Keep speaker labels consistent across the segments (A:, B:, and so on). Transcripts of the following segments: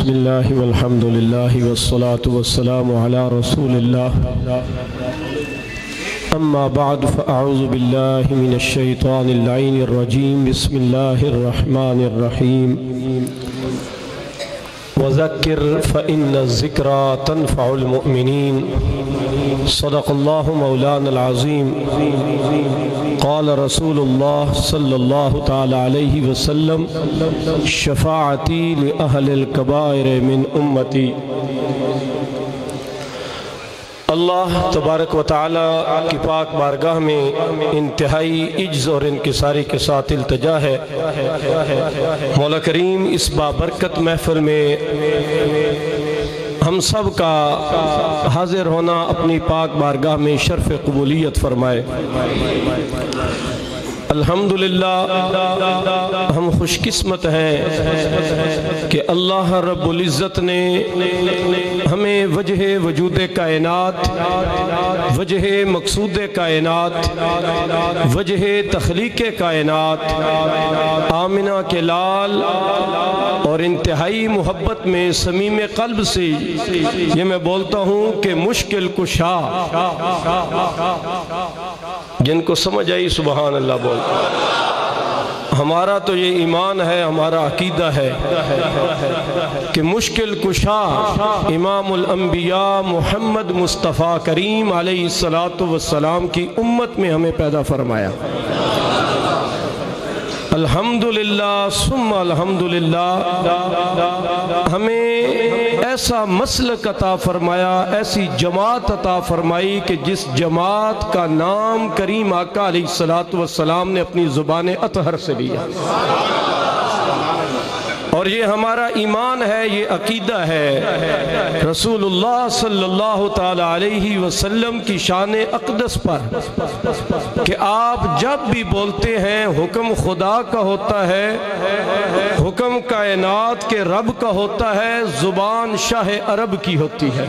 A: بسم اللہ والحمد للہ والصلاة والسلام علی رسول اللہ اما بعد فاعوذ باللہ من الشیطان اللعین الرجیم بسم اللہ الرحمن الرحیم وذکر فإن الذکرى تنفع المؤمنین صدق اللہ مولانا العظیم قال رسول اللہ صلی اللہ تعالی علیہ وسلم شفاعتی لأہل الکبائر من امتی۔ اللہ تبارک و تعالی کی پاک بارگاہ میں انتہائی عجز اور انکساری کے ساتھ التجا ہے، مولا کریم اس بابرکت محفل میں ہم سب کا حاضر ہونا اپنی پاک بارگاہ میں شرف قبولیت فرمائے۔ الحمدللہ ہم خوش قسمت ہیں کہ اللہ رب العزت نے ہمیں وجہ وجود کائنات، وجہ مقصود کائنات، وجہ تخلیق کائنات آمنہ کے لال اور انتہائی محبت میں صمیم قلب سے یہ میں بولتا ہوں کہ مشکل کشا، جن کو سمجھ آئی سبحان اللہ بول۔ ہمارا تو یہ ایمان ہے، ہمارا عقیدہ ہے کہ مشکل کشا امام الانبیاء محمد مصطفیٰ کریم علیہ السلام کی امت میں ہمیں پیدا فرمایا۔ الحمدللہ ثم الحمدللہ ہمیں ایسا مسلک عطا فرمایا، ایسی جماعت عطا فرمائی کہ جس جماعت کا نام کریم آقا علیہ السلام نے اپنی زبان اطہر سے لیا، اور یہ ہمارا ایمان ہے، یہ عقیدہ ہے رسول اللہ صلی اللہ تعالی علیہ وسلم کی شان اقدس پر کہ آپ جب بھی بولتے ہیں حکم خدا کا ہوتا ہے، حکم کائنات کے رب کا ہوتا ہے، زبان شاہ عرب کی ہوتی ہے۔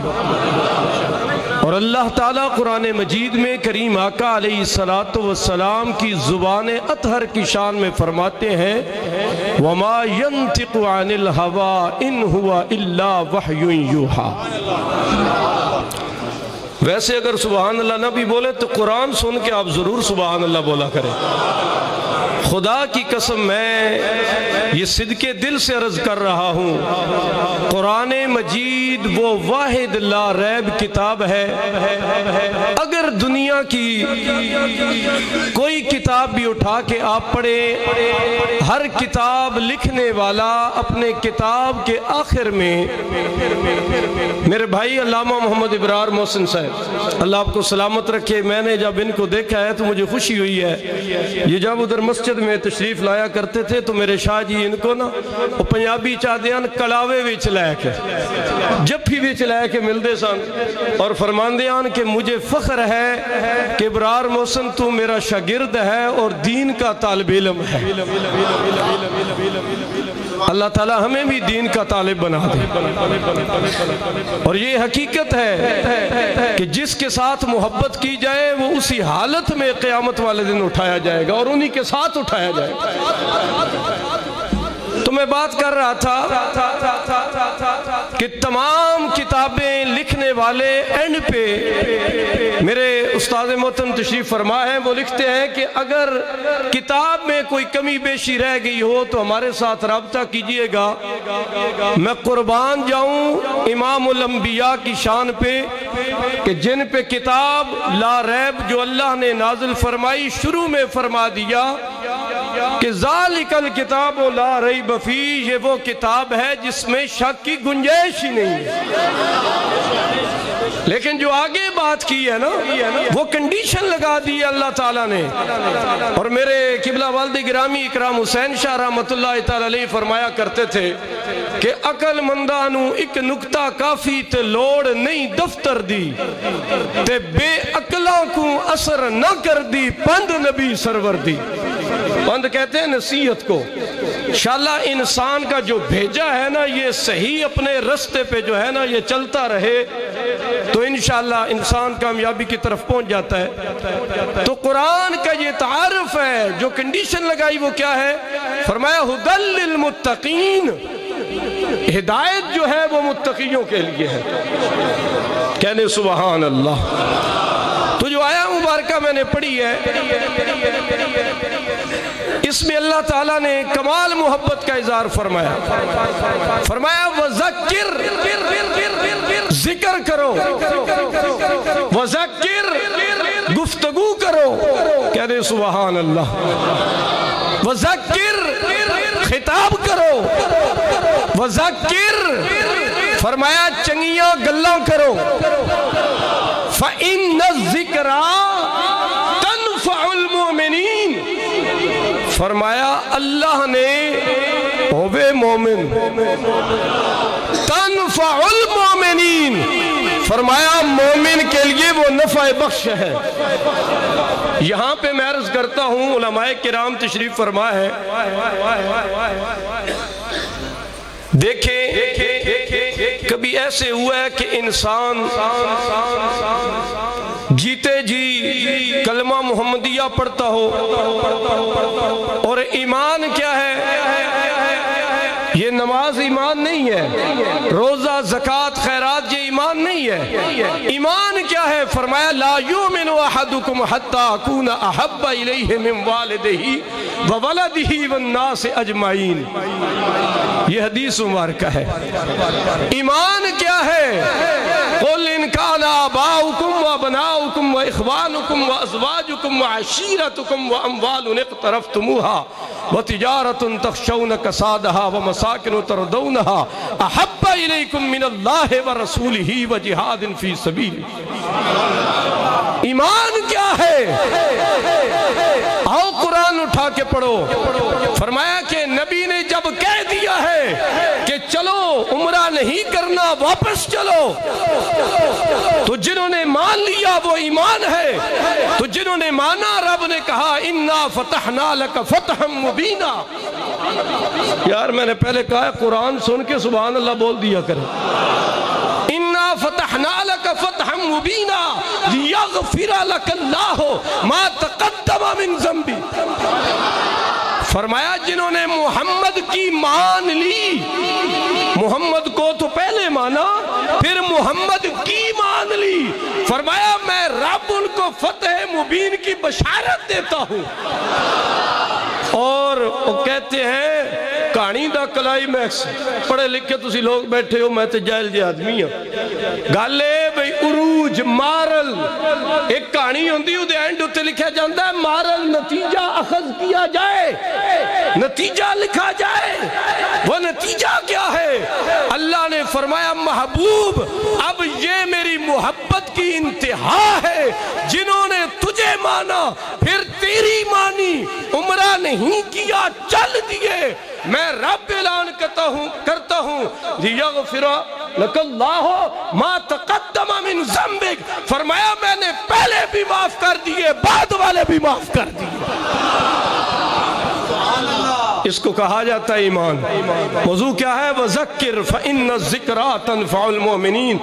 A: اور اللہ تعالیٰ قرآن مجید میں کریم آقا علیہ السلام کی زبان اطہر کی شان میں فرماتے ہیں وَمَا يَنْتِقُ عَنِ الْهَوَىٰ إِنْ هُوَ إِلَّا وَحْيٌ يُوحَىٰ۔ ویسے اگر سبحان اللہ نہ بھی بولے تو قرآن سن کے آپ ضرور سبحان اللہ بولا کریں۔ خدا کی قسم میں یہ صدقے دل سے عرض کر رہا ہوں، قرآن مجید وہ واحد لا ریب کتاب ہے۔ اگر دنیا کی کوئی کتاب بھی اٹھا کے آپ پڑھیں، ہر کتاب لکھنے والا اپنے کتاب کے آخر میں، میرے بھائی علامہ محمد ابرار محسن صاحب اللہ آپ کو سلامت رکھے، میں نے جب ان کو دیکھا ہے تو مجھے خوشی ہوئی ہے۔ یہ جب ادھر مسجد میں تشریف لایا کرتے تھے تو میرے شاہ جی ان کو نا وہ پنجابی چاہدیاں کلاوے وچ لے کے جفی وچ لے کے ملتے سن اور فرماندیاں کہ مجھے فخر ہے کہ ابرار محسن تو میرا شاگرد ہے اور دین کا طالب علم ہے۔ اللہ تعالیٰ ہمیں بھی دین کا طالب بنا دے۔ اور یہ حقیقت ہے کہ جس کے ساتھ محبت کی جائے وہ اسی حالت میں قیامت والے دن اٹھایا جائے گا اور انہی کے ساتھ اٹھایا جائے گا۔ تو میں بات کر رہا تھا کہ تمام کتابیں لکھنے والے اینڈ پہ میرے استاد محترم تشریف فرما ہے، وہ لکھتے ہیں کہ اگر کتاب میں کوئی کمی بیشی رہ گئی ہو تو ہمارے ساتھ رابطہ کیجئے گا، میں قربان جاؤں امام الانبیاء کی شان پہ کہ جن پہ کتاب لا ریب جو اللہ نے نازل فرمائی شروع میں فرما دیا کہ ذالک الکتاب لا ریب فیہ، یہ وہ کتاب ہے جس میں شک کی گنجائش ہی نہیں ہے۔ لیکن جو آگے بات کی ہے نا وہ کنڈیشن لگا دی ہے اللہ تعالیٰ نے۔ اور میرے قبلہ والد گرامی اکرام حسین شاہ رحمت اللہ تعالیٰ علیہ فرمایا کرتے تھے کہ عقل مندانو ایک نکتہ کافی تے لوڑ نہیں دفتر دی، تے بے عقلاں کو اثر نہ کر دی پند نبی سرور دی۔ پند کہتے ہیں نصیحت کو۔ انشاءاللہ انسان کا جو بھیجا ہے نا یہ صحیح اپنے رستے پہ جو ہے نا یہ چلتا رہے تو انشاءاللہ انسان کامیابی کی طرف پہنچ جاتا ہے۔ تو قرآن کا یہ تعارف ہے، جو کنڈیشن لگائی وہ کیا ہے؟ فرمایا ھدی للمتقین، ہدایت جو ہے وہ متقیوں کے لیے ہے۔ کہنے سبحان اللہ۔ تو جو آیا مبارکہ میں نے پڑھی ہے، اس میں اللہ تعالیٰ نے کمال محبت کا اظہار فرمایا۔ فرمایا وذکر، ذکر کرو، وذکر، گفتگو کرو۔ کہنے سبحان اللہ۔ وذکر، خطاب کرو، وذکر، فرمایا چنگیاں گلاں کرو۔ فَإِنَّ الذِّكْرَى تَنفَعُ الْمُؤْمِنِينَ، فرمایا اللہ نے ہوئے مومن، تنفع المؤمنین، فرمایا مومن کے لیے وہ نفع بخش ہے۔ یہاں پہ میں عرض کرتا ہوں، علماء کرام تشریف فرما ہے، دیکھیں کبھی ایسے ہوا ہے کہ انسان جیتے جی کلمہ محمدیہ پڑھتا ہو اور ایمان کیا ہے؟ یہ نماز ایمان نہیں ہے، روزہ زکوٰۃ خیرات یہ ایمان نہیں ہے۔ ایمان کیا ہے؟ فرمایا لا یؤمن احدکم حتی اکون احب الیہ من والدہ وولدہ والناس اجمعین، یہ حدیث مبارکہ ہے۔ ایمان کیا ہے؟ قل ان کان آباؤکم وابناؤکم واخوانکم وازواجکم وعشیرتکم واموال اقترفتموها وتجارۃ تخشون کسادها ومساکن ترضونها احب الیکم من اللہ ورسولہ وجہاد فی سبیلہ۔ ایمان کیا ہے؟ آؤ قرآن اٹھا کے پڑھو۔ فرمایا کہ نبی نے جب کہہ دیا ہے کہ چلو عمرہ نہیں کرنا واپس چلو، تو جنہوں نے مان لیا وہ ایمان ہے، تو جنہوں نے مانا رب نے کہا انا فتحنا لک فتحا مبینا۔ یار میں نے پہلے کہا ہے قرآن سن کے سبحان اللہ بول دیا کریں۔ انا فتحنا لک فتحا مبینا لیغفر لک اللہ ما تقدم من ذنبی۔ فرمایا جنہوں نے محمد کی مان لی، محمد کو تو پہلے مانا پھر محمد کی مان لی، فرمایا میں رب ان کو فتح مبین کی بشارت دیتا ہوں۔ اور وہ کہتے ہیں کہانی دا کلائمیکس، پڑھے لکھے تسی لوگ بیٹھے ہو، میں تے جاہل جے آدمی ہوں، گالے بھئی عروج مارل ایک کہانی ہوندی ہو دے اینڈ ہوتے لکھا جاندہ ہے مارل نتیجہ اخذ کیا جائے، نتیجہ لکھا جائے۔ وہ نتیجہ کیا ہے؟ اللہ نے فرمایا محبوب اب یہ میری محبت کی انتہا ہے، جنہوں نے تجھے مانا پھر تیری مانی، عمرہ نہیں کیا چل دیے، میں رب اعلان کرتا ہوں لیغفر لک اللہ ما تقدم من ذنبک، فرمایا میں نے پہلے بھی معاف کر دیے بعد والے بھی معاف کر دیے۔ اس کو کہا جاتا ہے ایمان۔ موضوع کیا ہے؟ وذکر فإن الذکریٰ تنفع المؤمنین۔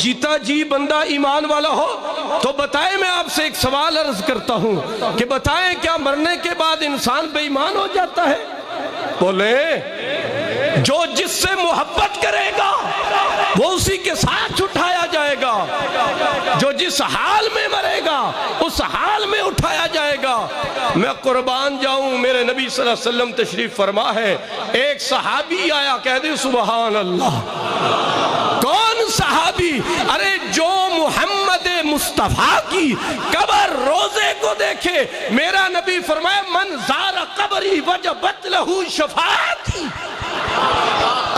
A: جیتا جی بندہ ایمان والا ہو تو بتائیں، میں آپ سے ایک سوال عرض کرتا ہوں کہ بتائیں کیا مرنے کے بعد انسان بے ایمان ہو جاتا ہے؟ بولیں جو جس سے محبت کرے گا وہ اسی کے ساتھ اٹھایا جائے گا، جو جس حال میں مرے گا اس حال میں اٹھایا جائے گا۔ میں قربان جاؤں، میرے نبی صلی اللہ علیہ وسلم تشریف فرما ہے، ایک صحابی آیا، کہہ دے سبحان اللہ۔ کون صحابی؟ ارے جو محمد مصطفیٰ کی قبر روزے کو دیکھے، میرا نبی فرمایا من زار قبری وجبت لہو شفاعتی۔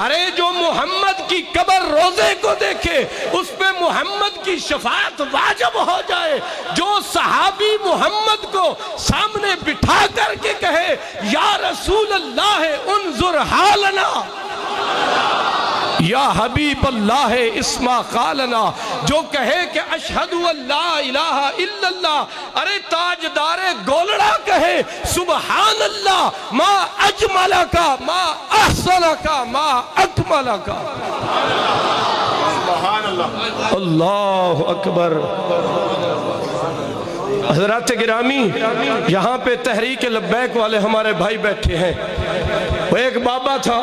A: ارے جو محمد کی قبر روزے کو دیکھے اس پہ محمد کی شفاعت واجب ہو جائے۔ جو صحابی محمد کو سامنے بٹھا کر کے کہے یا رسول اللہ انظر حالنا، یا حبیب اللہ اسما قالنا، جو کہے کہ اشہد ان لا الہ الا اللہ، ارے تاجدار گولڑا کہے سبحان اللہ ما اجملکا ما احسنکا ما اکملکا۔ سبحان اللہ، اللہ اکبر۔ حضرات گرامی، یہاں پہ تحریک لبیک والے ہمارے بھائی بیٹھے ہیں۔ وہ ایک بابا تھا،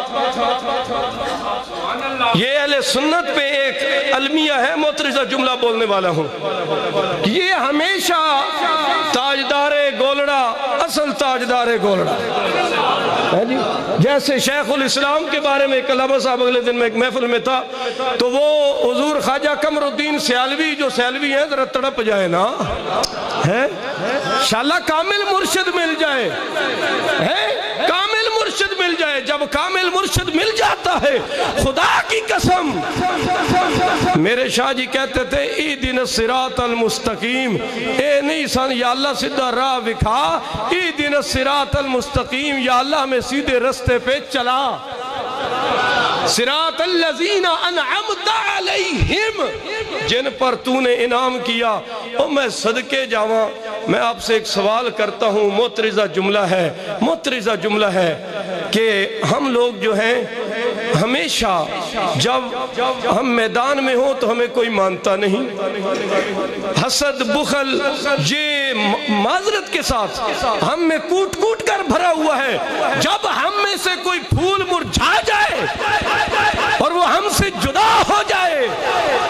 A: یہ اہل سنت پہ ایک المیہ ہے، معترضہ جملہ بولنے والا ہوں. یہ ہمیشہ تاجدار گولڑا، اصل تاجدار گولڑا ہے جی. جیسے شیخ الاسلام کے بارے میں ایک علامہ صاحب اگلے دن میں ایک محفل میں تھا تو وہ حضور خواجہ قمر الدین سیالوی، جو سیالوی ہیں ذرا تڑپ جائے نا، ہے انشاءاللہ کامل مرشد مل جائے، ہے کامل مرشد مل جائے. جب کامل مرشد مل جاتا ہے خدا کی قسم، میرے شاہ جی کہتے تھے اِہْدِنَا الصِّرَاطَ الْمُسْتَقِيمِ، اے نہیں سن یا اللہ سیدھا راہ دکھا، اِہْدِنَا الصِّرَاطَ الْمُسْتَقِيمِ، یا اللہ ہمیں سیدھے رستے پہ چلا. صراط الذین انعمت علیہم، جن پر تو نے انعام کیا. اور میں صدقے جاواں، میں آپ سے ایک سوال کرتا ہوں، معترضہ جملہ ہے کہ ہم لوگ جو ہیں ہمیشہ جب ہم میدان میں ہوں تو ہمیں کوئی مانتا نہیں. حسد، بخل، یہ معذرت کے ساتھ ہم میں کوٹ کوٹ کر بھرا ہوا ہے. جب ہم میں سے کوئی پھول مرجھا جائے اور وہ ہم سے جدا ہو جائے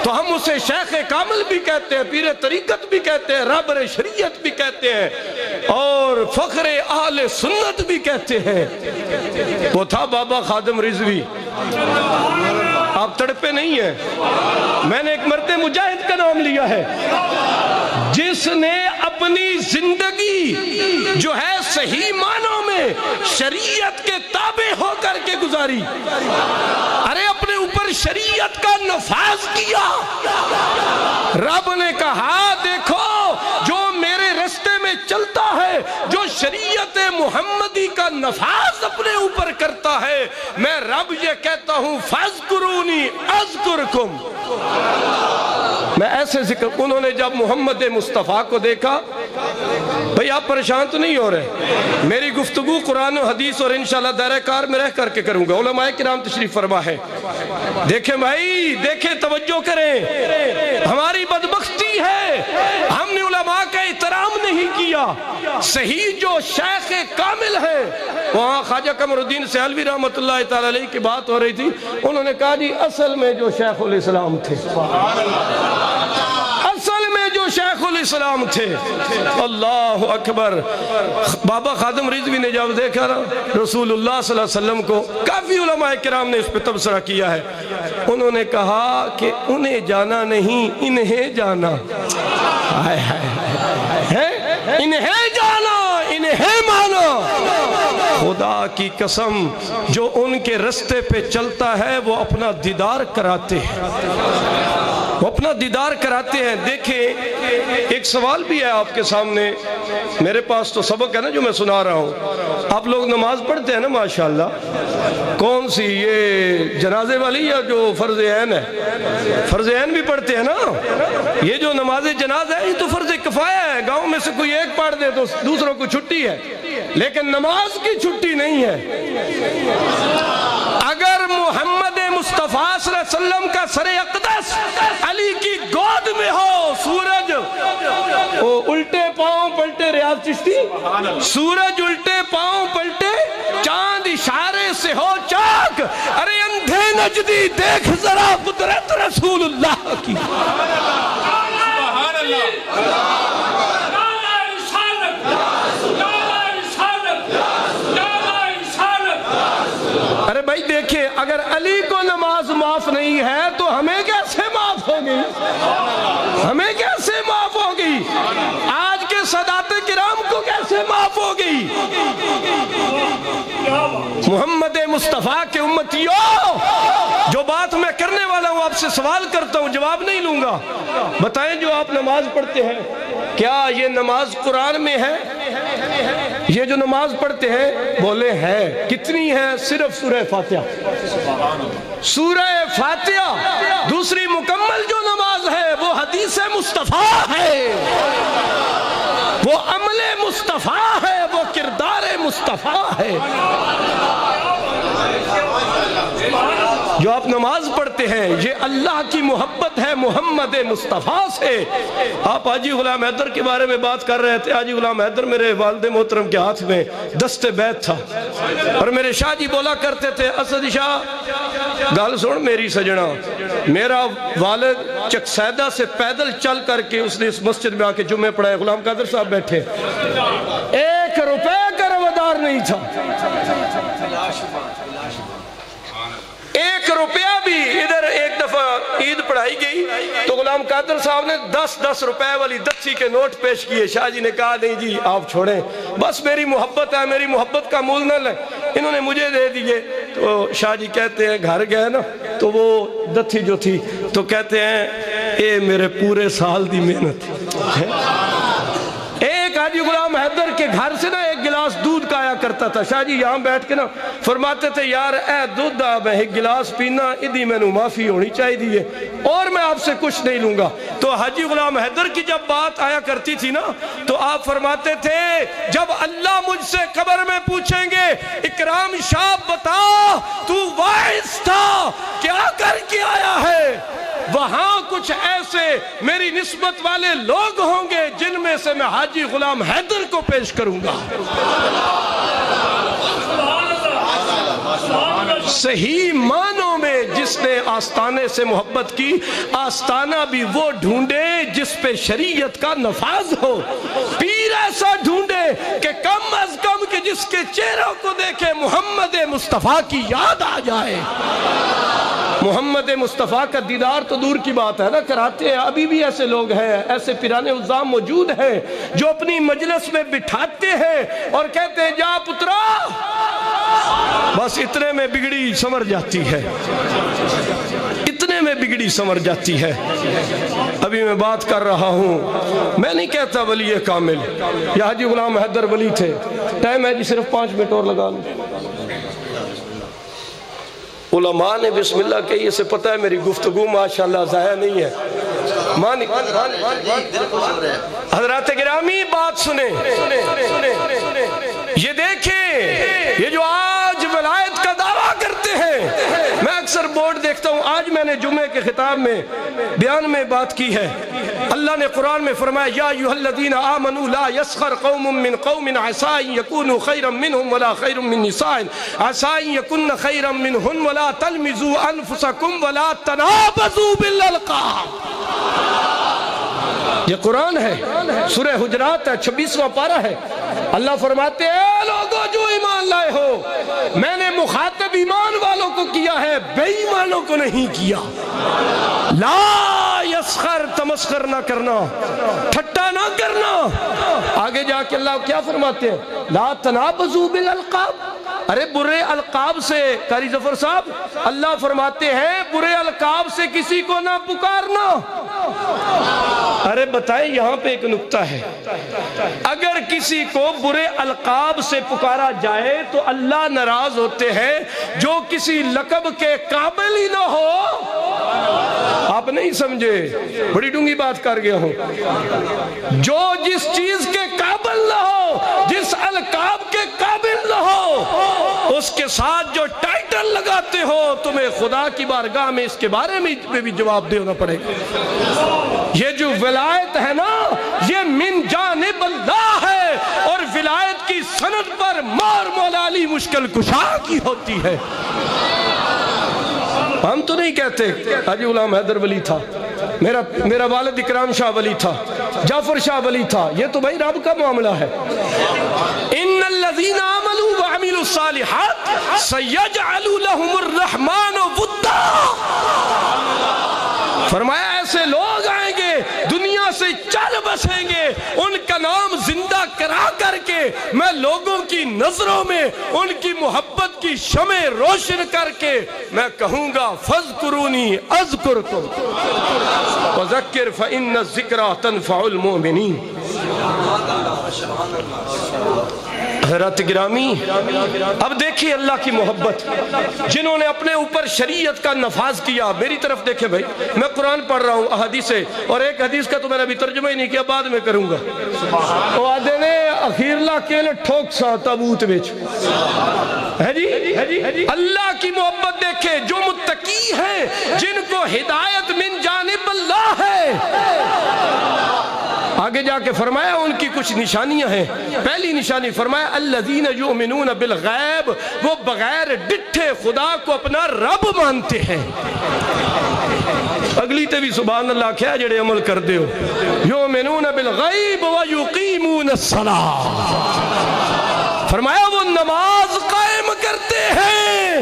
A: تو ہم اسے شیخ کامل بھی کہتے ہیں، پیر طریقت بھی کہتے ہیں، رہبر شریعت بھی کہتے ہیں، اور فخر اہل سنت بھی کہتے ہیں. وہ تھا بابا خادم رضوی. آپ تڑپے نہیں ہیں، میں نے ایک مرد مجاہد کا نام لیا ہے جس نے اپنی زندگی جو ہے صحیح معنوں میں شریعت کے تابع ہو کر کے گزاری. ارے اپنے اوپر شریعت کا نفاذ کیا. رب نے کہا دیکھو جو میرے رستے میں چلتا ہے، جو شریعت محمدی کا نفاذ اپنے اوپر کرتا ہے، میں رب یہ کہتا ہوں فاذکرونی اذکرکم. میں ایسے ذکر. انہوں نے جب محمد مصطفیٰ کو دیکھا، بھئی آپ پریشان تو نہیں ہو رہے، میری گفتگو قرآن و حدیث اور انشاءاللہ دائرہ کار میں رہ کر کے کروں گا. علماء کرام تشریف فرما ہے. دیکھیں بھائی، دیکھیں، توجہ کریں. ہماری بدبختی ہے ہم نے علماء کا احترام نہیں کیا. صحیح جو شیخ کامل ہے، وہاں خواجہ قمر الدین سیالوی رحمت اللہ تعالی علیہ کی بات ہو رہی تھی. انہوں نے کہا جی اصل میں جو شیخ الاسلام تھے، اصل میں جو شیخ الاسلام تھے. اللہ اکبر. بابا خادم رضوی نے جب دیکھا نا رسول اللہ صلی اللہ علیہ وسلم کو، کافی علماء کرام نے اس پہ تبصرہ کیا ہے، انہوں نے کہا کہ انہیں جانا نہیں، انہیں جانا. ہائے ہائے، انہیں جانا، انہیں مانا. خدا کی قسم جو ان کے رستے پہ چلتا ہے وہ اپنا دیدار کراتے ہیں، وہ اپنا دیدار کراتے ہیں. دیکھیں ایک سوال بھی ہے آپ کے سامنے. میرے پاس تو سبق ہے نا جو میں سنا رہا ہوں. آپ لوگ نماز پڑھتے ہیں نا ماشاءاللہ. کون سی، یہ جنازے والی یا جو فرض عین ہے؟ فرض عین بھی پڑھتے ہیں نا. یہ جو نماز جنازہ ہے یہ تو فرض کفایہ ہے، گاؤں میں سے کوئی ایک پڑھ دے تو دوسروں کو چھٹی ہے، لیکن نماز کی چھٹی نہیں ہے. اگر محمد مصطفیٰ صلی اللہ علیہ وسلم کا سر اقدس علی کی گود میں ہو، سورج وہ الٹے پاؤں پلٹے، ریاض چشتی، سورج الٹے پاؤں پلٹے، چاند اشارے سے ہو چاک. ارے اندھے نجدی دیکھ ذرا قدرت رسول اللہ کی. ارے بھائی دیکھیں، اگر علی کو نماز معاف نہیں ہے تو ہمیں کیسے معاف ہوگی؟ ہمیں کیسے معاف ہوگی؟ آج کے سادات کرام کو کیسے معاف ہوگی؟ محمد مصطفیٰ کے امتیوں، جو بات میں کرنے والا ہوں آپ سے سوال کرتا ہوں، جواب نہیں لوں گا. بتائیں جو آپ نماز پڑھتے ہیں کیا یہ نماز قرآن میں ہے؟ یہ جو نماز پڑھتے ہیں بولے ہے. کتنی ہے؟ صرف سورہ فاتحہ. سورہ فاتحہ. دوسری مکمل جو نماز ہے وہ حدیث مصطفیٰ ہے، وہ عمل مصطفیٰ ہے، وہ کردار مصطفیٰ ہے. جو آپ نماز پڑھتے ہیں یہ اللہ کی محبت ہے محمد مصطفیٰ سے۔ آپ حاجی غلام حیدر کے بارے میں بات کر رہے تھے۔ حاجی غلام حیدر میرے والد محترم کے ہاتھ میں دست بیت تھا، اور میرے شاہ جی بولا کرتے تھے اسد شاہ گل سن میری سجنا، میرا والد چکسیدہ سے پیدل چل کر کے اس نے اس مسجد میں آ کے جمعے پڑھائے، غلام قادر صاحب بیٹھے، 1 روپے کا روادار نہیں تھا، 1 روپیہ بھی۔ ادھر ایک دفعہ عید پڑھائی گئی تو غلام قادر صاحب نے 10 روپے والی دسی کے نوٹ پیش کیے۔ شاہ جی نے کہا نہیں جی آپ چھوڑیں، بس میری محبت ہے، میری محبت کا مول نہ لیں۔ انہوں نے مجھے دے دیے تو شاہ جی کہتے ہیں گھر گئے نا تو وہ دتھی جو تھی تو کہتے ہیں اے میرے پورے سال دی محنت ہے۔ ایک حاجی غلام حیدر کے گھر سے نا 1 گلاس دودھ کا آیا کرتا تھا۔ شاہ جی یہاں بیٹھ کے نا فرماتے تھے یار اے دودھ دا میں 1 گلاس پینا ادھی میں نو معافی ہونی چاہی دیئے اور میں آپ سے کچھ نہیں لوں گا۔ تو حاجی غلام حیدر کی جب بات آیا کرتی تھی نا تو آپ فرماتے تھے جب اللہ مجھ سے قبر میں پوچھیں گے اکرام شاہ بتا تو واعظ تھا کیا کر کے آیا ہے، وہاں کچھ ایسے میری نسبت والے لوگ ہوں گے جن میں سے میں حاجی غلام حیدر کو پیش کروں گا۔ صحیح معنوں میں جس نے آستانے سے محبت کی، آستانہ بھی وہ ڈھونڈے جس پہ شریعت کا نفاذ ہو، پیر ایسا ڈھونڈے کہ کم از کم کہ جس کے چہروں کو دیکھے محمد مصطفیٰ کی یاد آ جائے۔ محمد مصطفیٰ کا دیدار تو دور کی بات ہے نا، کراتے ہیں۔ ابھی بھی ایسے لوگ ہیں، ایسے پیرانے عظام موجود ہیں جو اپنی مجلس میں بٹھاتے ہیں اور کہتے ہیں جا پترا، بس اتنے میں بگڑی سمر جاتی ہے، اتنے میں بگڑی سمر جاتی ہے۔ ابھی میں بات کر رہا ہوں، میں نہیں کہتا ولی کامل، یہ حاجی غلام حیدر ولی تھے۔ ٹائم ہے جی صرف 5 منٹ اور لگا لوں۔ علماء نے بسم اللہ کہی، اسے پتہ ہے میری گفتگو ماشاءاللہ ضائع نہیں ہے۔ حضرات گرامی بات سنیں، یہ دیکھیں یہ جو آج ولایت کا دعویٰ کرتے ہیں، میں اکثر بورڈ دیکھتا ہوں، آج میں نے جمعے کے خطاب میں بیان میں بات کی ہے۔ اللہ نے قرآن میں فرمایا یا ایھا الذین آمنوا لا یسخر قوم من قوم عسى ان یکونوا خیرا منہم ولا خیر من نساء عسى ان یکن خیرا منہن ولا تلمزوا انفسکم ولا تنابزوا بالالقاب۔ یہ قرآن ہے، سورہ حجرات ہے، 26واں پارہ ہے۔ اللہ فرماتے ہیں اے لوگوں جو ایمان لائے ہو، میں نے مخاطب ایمان والوں کو کیا ہے، بے ایمانوں کو نہیں کیا۔ لا یسخر، تمسخر نہ کرنا، ٹھٹا نہ کرنا۔ آگے جا کے اللہ کیا فرماتے ہیں؟ لا تنابزوا بالالقاب، ارے برے القاب سے، قاری ظفر صاحب اللہ فرماتے ہیں برے القاب سے کسی کو نہ پکارنا۔ ارے بتائیں یہاں پہ ایک نکتہ ہے، اگر کسی کو برے القاب سے پکارا جائے تو اللہ ناراض ہوتے ہیں، جو کسی لقب کے قابل ہی نہ ہو۔ آپ نہیں سمجھے، بڑی ڈونگی بات کر گیا ہوں، جو جس چیز کے قابل نہ ہو، جس القاب کے قابل نہ ہو، اس کے ساتھ جو ٹائٹل لگاتے ہو، تمہیں خدا کی بارگاہ میں اس کے بارے میں بھی جواب دینا پڑے گا۔ یہ جو ولایت ہے نا، یہ من جانب اللہ ہے، اور ولایت کی سند پر مار مولا علی مشکل کشا کی ہوتی ہے۔ ہم تو نہیں کہتے حاجی غلام حیدر ولی تھا، میرا والد اکرام شاہ ولی تھا، جعفر شاہ ولی تھا، یہ تو بھائی رب کا معاملہ ہے۔ ان الذین آمنوا وعملوا الصالحات سیجعل لهم الرحمن ودا۔ فرمایا ایسے لوگ آئیں گے، دنیا سے چل بسیں گے، ان کا نام زندہ کرا کر کے میں لوگوں کی نظروں میں ان کی محبت کی شمع روشن کر کے میں کہوں گا فاذکرونی اذکرکم وذکر فإن الذکرى تنفع المؤمنین۔ حضرات گرامی اب دیکھیں اللہ کی محبت، جنہوں نے اپنے اوپر شریعت کا نفاذ کیا۔ میری طرف دیکھیں بھائی، میں قرآن پڑھ رہا ہوں، احادیث ہے، اور ایک حدیث کا تو میں نے ابھی ترجمہ ہی نہیں کیا، بعد میں کروں گا۔ وہ آدھے نے اخیرلا کیل ٹھوک سا تابوت وچ ہے جی، اللہ کی محبت دیکھے جو متقی ہیں، جن کو ہدایت من جانب اللہ ہے۔ آگے جا کے فرمایا ان کی کچھ نشانیاں ہیں۔ پہلی نشانی فرمایا الذین یؤمنون بالغیب، وہ بغیر ڈٹھے خدا کو اپنا رب مانتے ہیں۔ اگلی تے بھی سبحان اللہ کیا جڑے عمل کر دے ہو، یؤمنون بالغیب ویقیمون الصلاۃ، فرمایا وہ نماز قائم کرتے ہیں۔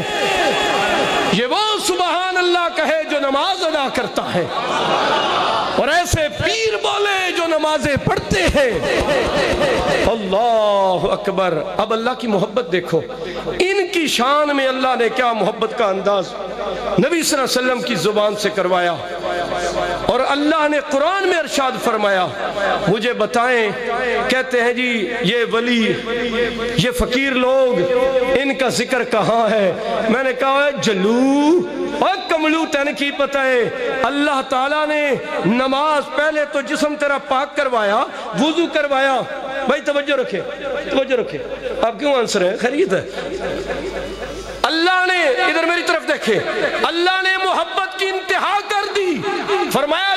A: یہ وہ سبحان اللہ کہے جو نماز ادا کرتا ہے، اور ایسے پیر بولے جو نمازیں پڑھتے ہیں۔ اللہ اکبر۔ اب اللہ کی محبت دیکھو، ان کی شان میں اللہ نے کیا محبت کا انداز نبی صلی اللہ علیہ وسلم کی زبان سے کروایا، اور اللہ نے قرآن میں ارشاد فرمایا، مجھے بتائیں، کہتے ہیں جی یہ ولی، یہ فقیر لوگ، ان کا ذکر کہاں ہے؟ میں نے کہا جلو اور کملو تین کی پتہ ہے، اللہ تعالیٰ نے نماز پہلے تو جسم تیرا پاک کروایا، وضو کروایا۔ بھائی توجہ رکھے، توجہ رکھے، آپ کیوں آنسر ہیں؟ خیریت ہے؟ اللہ نے ادھر میری طرف دیکھے، اللہ نے محبت کی انتہا کر دی، فرمایا